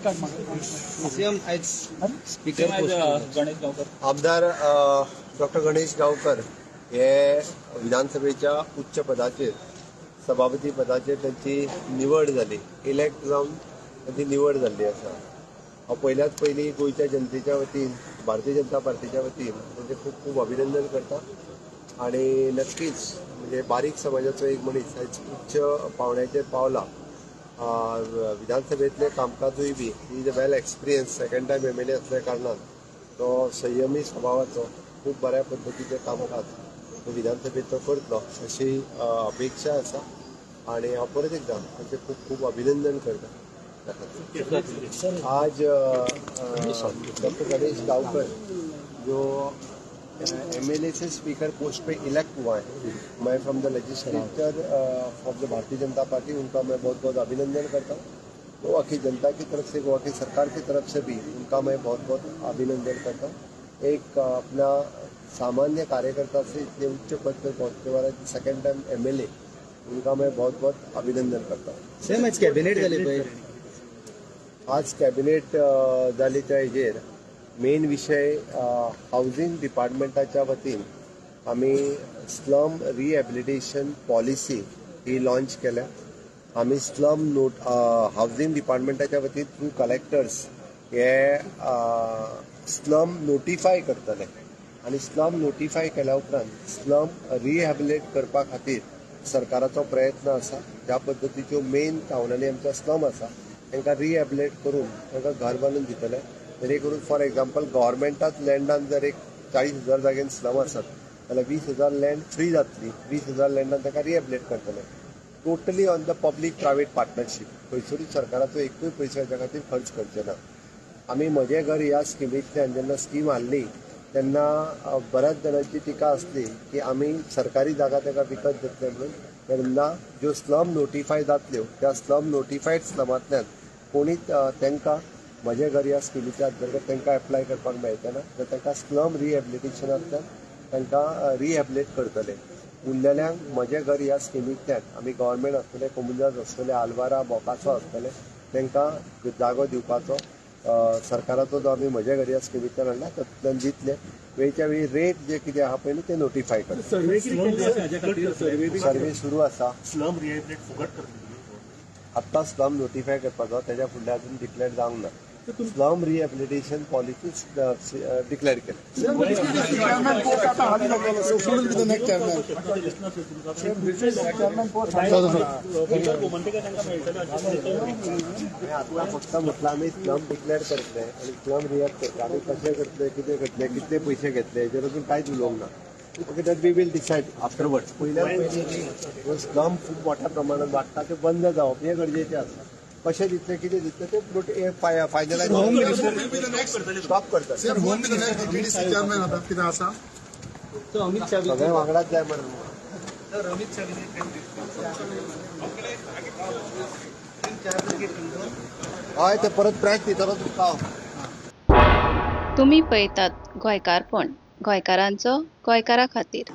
CM आयज speaker Ganesh गावकर आमदार doctor Ganesh गावकर हे विधानसभेच्या उच्च पदाचेर सभापती पदाचेर त्यांची निवड जाली, इलेक्ट जावन त्यांची निवड जाल्ली आसा. हांव पयल्याच पयलीं गोंयच्या जनतेच्या वतीन भारतीय जनता पार्टीच्या वतीन म्हणजे खूब खूब अभिनंदन करता. आणि नक्कीच म्हणजे बारीक समाजाचो एक मनीस आयज उच्च पावण्याचेर पावला. विधानसभेतले कामकाजूय बी is a well experience, second time MLA असल्या कारणान तो संयमी स्वभावाचो खूब बऱ्या पद्दतीचें कामकाज तो विधानसभेत तो करतलो अशी अपेक्षा आसा. आणि हांव परत एकदां ताचें खूब खूब अभिनंदन करता. आज डॉक्टर गणेश गावकर जो MLA से स्पीकर पोस्ट पे इलेक्ट हुआ है, मैं from the legislature of the Bharatiya Janata party उनका मैं बहुत बहुत अभिनंदन करता हूँ. गोवा की जनता की तरफ से, गोवा की सरकार की तरफ से भी उनका मैं बहुत बहुत अभिनंदन करता हूँ. एक अपना सामान्य कार्यकर्ता से इतने उच्च पद पर पहुँचने वाला सेकेंड टाइम MLA, उनका मैं बहुत बहुत अभिनंदन करता हूँ. सेम आज कॅबिनेट जाली पळय, आज कॅबिनेट जाली त्या हेजेर मेन विषय हाऊसिंग डिपार्टमेंटाच्या वतीन आम्ही स्लम रिहॅबिलिटेशन पॉलिसी ही लॉन्च केल्या. आम्ही स्लम हाऊसिंग डिपार्टमेंटाच्या वतीन थ्रू कलेक्टर्स हे स्लम नोटिफाय करतले आणि स्लम नोटिफाय केल्या उपरांत स्लम रिहॅबिलिट करपा खातीर सरकाराचो प्रयत्न आसा. ज्या पद्दतीच्यो मेन टाउनांनी आमच्या स्लम आसा तांकां रिहॅबिलिट करून तांकां घर बांदून दितले. जेणे करून फॉर एक्झाम्पल गव्हर्मेंटात लँडान जर एक 40,000 जागेन स्लम आसत जाल्यार 20,000 लँड फ्री जातली. 20,000 लँडान ताका रिहॅबिलिट करतले. Totally on the public private partnership. खंयसरूच सरकाराचो एकूय पयसो हेच्या खातीर खर्च करचे ना. आमी म्हजें घर ह्या स्किमींतल्यान जेन्ना स्कीम हाडली तेन्ना बऱ्याच जाणांची टिका आसली की आमी सरकारी जागा ताका विकत घेतले म्हणून. तेन्ना ज्यो स्लम नोटिफाय जातल्यो त्या स्लम नोटिफायड स्लमांतल्यान कोणीच तांकां म्हजें घर ह्या स्किमीच्या अंतर्गत तांकां एप्लाय करपाक मेळचें ना. तर तांकां स्लम रिहॅबिलिटेशनांतल्यान तांकां रिहॅबिलिट करतले. उरलेल्यांक म्हजें घर ह्या स्किमींतल्यान आमी गव्हर्मेंट आसतले, कोमुनाज आसतले, आलवारा, बोकासो आसतले, तांकां जागो दिवपाचो सरकाराचो जो आमी म्हजें घर ह्या स्किमींतल्यान हाडला तातूंतल्यान दितले. वेळच्या वेळी रेट जे कितें आहा पळय ते नोटिफाय करता. सर्वे सुरू आसा. स्लम रिहॅबिलिट फुकट करतले. आत्ता स्लम नोटिफाय करपाचो, तेच्या फुडले अजून डिक्लेअर जावंक ना. स्लम रिहॅबिलिटेशन पॉलिसी डिक्लेअर केली. आता फक्त म्हटलं आम्ही स्लम डिक्लेअर करतले आणि स्लम रिहॅब करतले. आम्ही कशें करतले, कितें करतले, कितले पयशे घेतले हेजेर अजून कांयच उलोवंक ना. Okay, that we will decide afterwards. पयलीं स्लम खूब मोठ्या प्रमाणात वाडटा ते बंद जावप हे गरजेचें आसा. कशें दितले, कितें दितले ते फायनलायज स्टॉप करतात. सगळे वांगडाच जाय म्हणून. हय ते परत प्रायस दितलो तुमकां. तुम्ही पळयतात गोंयकारपण, गोंयकारांचो गोंयकारा खातीर.